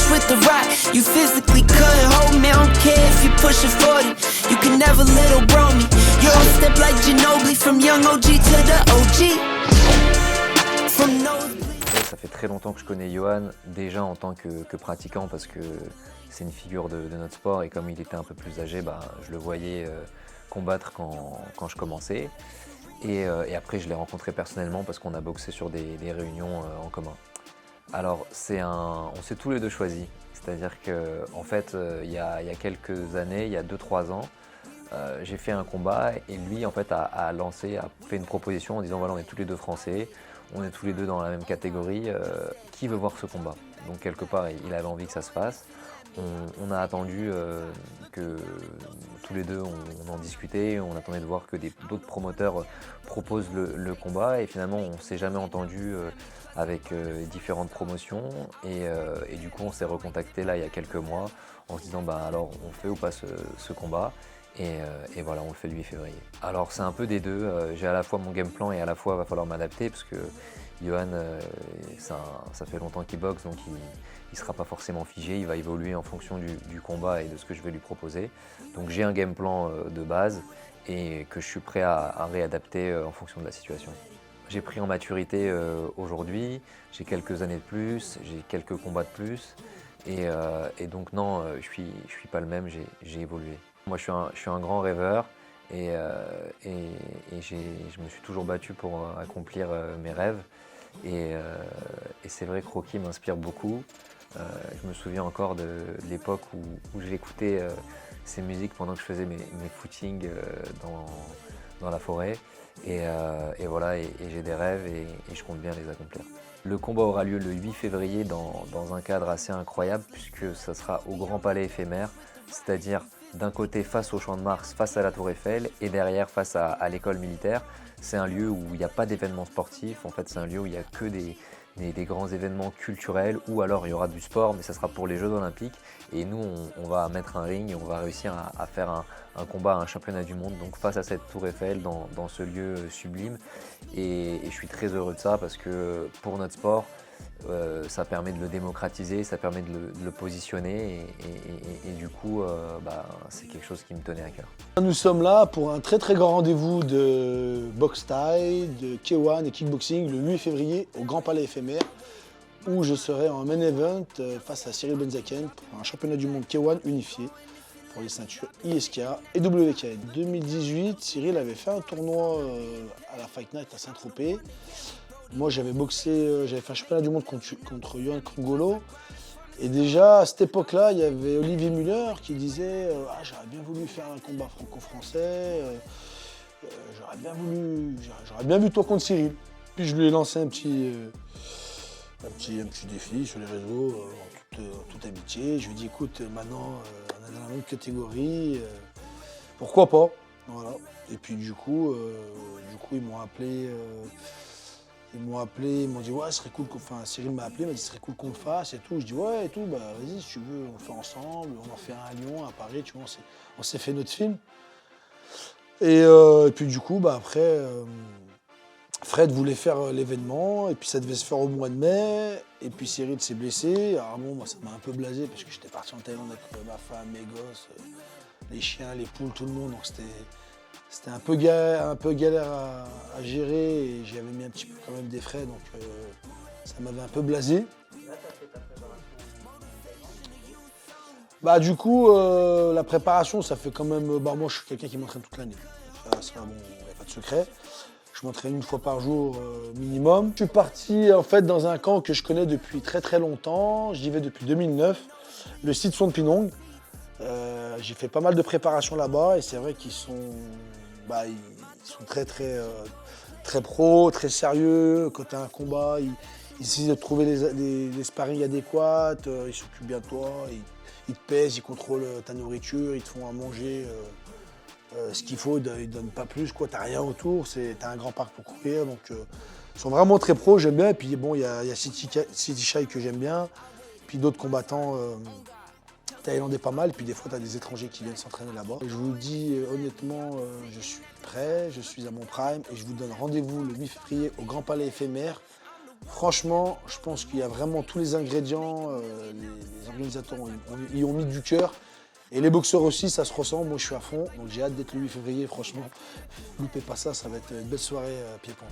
punch with the rock. You physically couldn't hold me. I don't care if you pushing 40. You can never little bro me. You don't step like Ginobili from young OG to the OG. From nosebleed. Ça fait très longtemps que je connais Yohan, déjà en tant que pratiquant, parce que c'est une figure de notre sport, et comme il était un peu plus âgé, je le voyais combattre quand je commençais. Et après, je l'ai rencontré personnellement parce qu'on a boxé sur des réunions en commun. Alors, on s'est tous les deux choisis. C'est-à-dire qu'en fait, il y a quelques années, il y a 2-3 ans, j'ai fait un combat et lui, en fait, a fait une proposition en disant voilà, on est tous les deux français, on est tous les deux dans la même catégorie, qui veut voir ce combat? Donc, quelque part, il avait envie que ça se fasse. On a attendu que tous les deux on en discutait, on attendait de voir que d'autres promoteurs proposent le combat, et finalement on ne s'est jamais entendu avec différentes promotions, et du coup on s'est recontacté là il y a quelques mois en se disant alors on fait ou pas ce combat, et voilà, on le fait le 8 février. Alors c'est un peu des deux, j'ai à la fois mon game plan et à la fois il va falloir m'adapter parce que Yohan, ça fait longtemps qu'il boxe, donc il ne sera pas forcément figé, il va évoluer en fonction du combat et de ce que je vais lui proposer. Donc j'ai un game plan de base et que je suis prêt à réadapter en fonction de la situation. J'ai pris en maturité aujourd'hui, j'ai quelques années de plus, j'ai quelques combats de plus, et donc non, je suis pas le même, j'ai évolué. Moi je suis un grand rêveur, et je me suis toujours battu pour accomplir mes rêves. Et c'est vrai que Rocky m'inspire beaucoup. Je me souviens encore de l'époque où j'écoutais ses musiques pendant que je faisais mes footings dans la forêt. Et voilà, et j'ai des rêves et je compte bien les accomplir. Le combat aura lieu le 8 février dans un cadre assez incroyable, puisque ça sera au Grand Palais éphémère, c'est-à-dire d'un côté face au Champ de Mars, face à la Tour Eiffel, et derrière face à l'école militaire. C'est un lieu où il n'y a pas d'événements sportifs, en fait c'est un lieu où il n'y a que des grands événements culturels, ou alors il y aura du sport, mais ça sera pour les Jeux Olympiques. Et nous on va mettre un ring et on va réussir à faire un combat à un championnat du monde, donc face à cette Tour Eiffel, dans ce lieu sublime. Et je suis très heureux de ça parce que pour notre sport, ça permet de le démocratiser, ça permet de le positionner, et du coup c'est quelque chose qui me tenait à cœur. Nous sommes là pour un très très grand rendez-vous de boxe thaï, de K1 et kickboxing le 8 février au Grand Palais éphémère, où je serai en main event face à Cyril Benzaken pour un championnat du monde K1 unifié pour les ceintures ISK et WKN. En 2018, Cyril avait fait un tournoi à la Fight Night à Saint-Tropez. Moi, j'avais boxé, j'avais fait un championnat du monde contre Yohan Krungolo. Et déjà, à cette époque-là, il y avait Olivier Muller qui disait j'aurais bien voulu faire un combat franco-français, j'aurais bien vu toi contre Cyril. Puis je lui ai lancé un petit défi sur les réseaux, en toute amitié. Je lui ai dit écoute, maintenant, on est dans la même catégorie, pourquoi pas, voilà. Et puis du coup ils m'ont appelé. Ils m'ont dit ouais, ce serait cool Cyril m'a appelé, m'a dit ce serait cool qu'on le fasse et tout. Je dis ouais et tout, vas-y si tu veux, on le fait ensemble, on en fait un à Lyon, à Paris, tu vois, on s'est fait notre film. Et puis du coup, après, Fred voulait faire l'événement, et puis ça devait se faire au mois de mai, et puis Cyril s'est blessé. Alors bon, moi ça m'a un peu blasé parce que j'étais parti en Thaïlande avec ma femme, mes gosses, les chiens, les poules, tout le monde, donc c'était un peu galère à gérer, et j'avais mis un petit peu quand même des frais, donc ça m'avait un peu blasé. Du coup, la préparation, ça fait quand même... moi, je suis quelqu'un qui m'entraîne toute l'année. Ça, bon, il n'y a pas de secret. Je m'entraîne une fois par jour minimum. Je suis parti en fait dans un camp que je connais depuis très très longtemps. J'y vais depuis 2009, le site Son Pinong. J'ai fait pas mal de préparation là-bas, et c'est vrai qu'ils sont... ils sont très pros, très sérieux. Quand tu as un combat, ils essayent de trouver les sparring adéquats, ils s'occupent bien de toi, ils te pèsent, ils contrôlent ta nourriture, ils te font à manger ce qu'il faut, ils ne donnent pas plus, tu n'as rien autour, tu as un grand parc pour courir. Donc, ils sont vraiment très pros, j'aime bien. Et puis bon, il y a City Shai que j'aime bien, puis d'autres combattants thaïlandais pas mal, puis des fois tu as des étrangers qui viennent s'entraîner là-bas. Je vous dis honnêtement, je suis prêt, je suis à mon prime, et je vous donne rendez-vous le 8 février au Grand Palais éphémère Franchement, je pense qu'il y a vraiment tous les ingrédients. Les organisateurs y ont mis du cœur. Et les boxeurs aussi, ça se ressent. Moi, je suis à fond. Donc, j'ai hâte d'être le 8 février. Franchement, loupez pas ça. Ça va être une belle soirée pied-point.